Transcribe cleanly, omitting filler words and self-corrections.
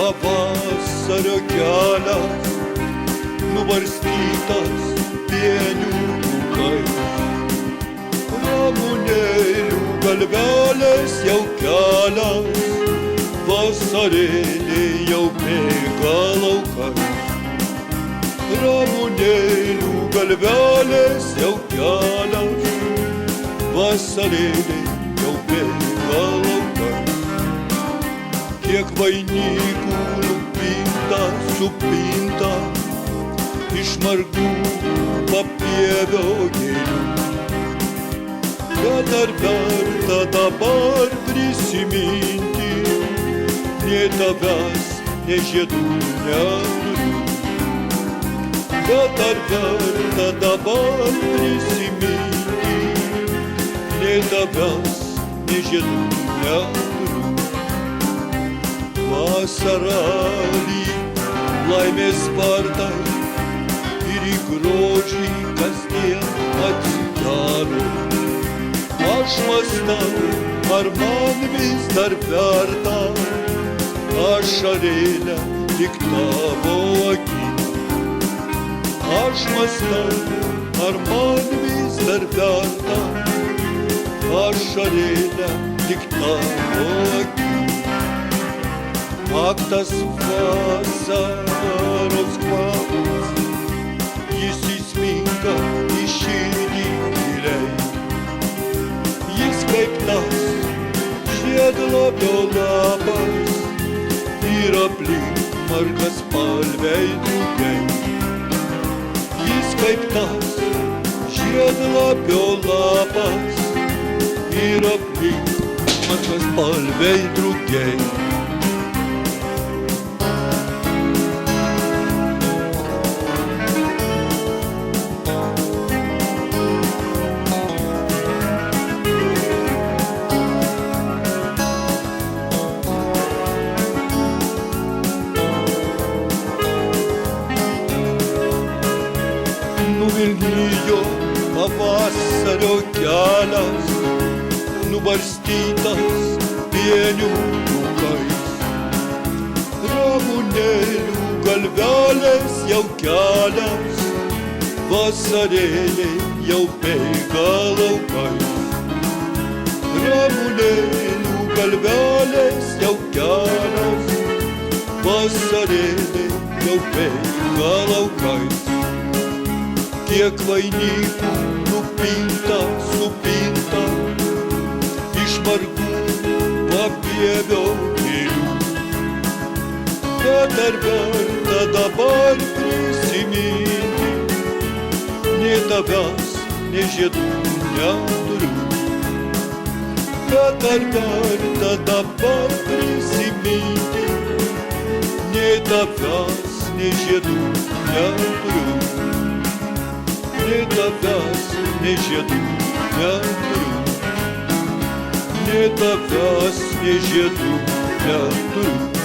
pavasario kelias, nubarstytas pienių pūkais. Ramunėlių galvelės jau kelias, vasarėlė jau bėga laukais. Ramunėlių galvelės jau kelias, vasarėlė jau bėga laukais. Kiek vainikų nupinta, supinta iš margų papievio gėlių. Bet ar verta dabar prisiminti, nei tavęs, nei žiedų neturiu. Bet ar verta dabar prisiminti, nei tavęs, nei žiedų neturiu. Vasara lyg laimės vartai ir į grožį kasdien atsidaro. Aš mąstau, ar man vis dar verta ašarėlę tik tavo akį. Aš mąstau, ar man vis dar verta ašarėlę tik tavo akį. Ak, tas vasaros kvapas, jis įsminga į širdį giliai. Jis kaip tas žiedlapio lapas ir aplink margaspalviai drugiai. Jis kaip tas žiedlapio lapas ir aplink margaspalviai drugiai. Nuvilnijo pavasario kelias, nubarstytas pienių pūkais. Ramunėlių galvelės jau kelias, vasarėlė jau bėga laukais. Ramunėlių galvelės jau kelias, vasarėlė jau bėga laukais. Kiek vainikų nupinta, supinta iš margų papievio gėlių. Bet ar verta dabar prisiminti, nei tavęs, nei žiedų neturiu. Bet ar verta dabar prisiminti, nei tavęs, nei žiedų neturiu. Nei tavęs, nei žiedų neturiu. Nei tavęs, nei žiedų neturiu.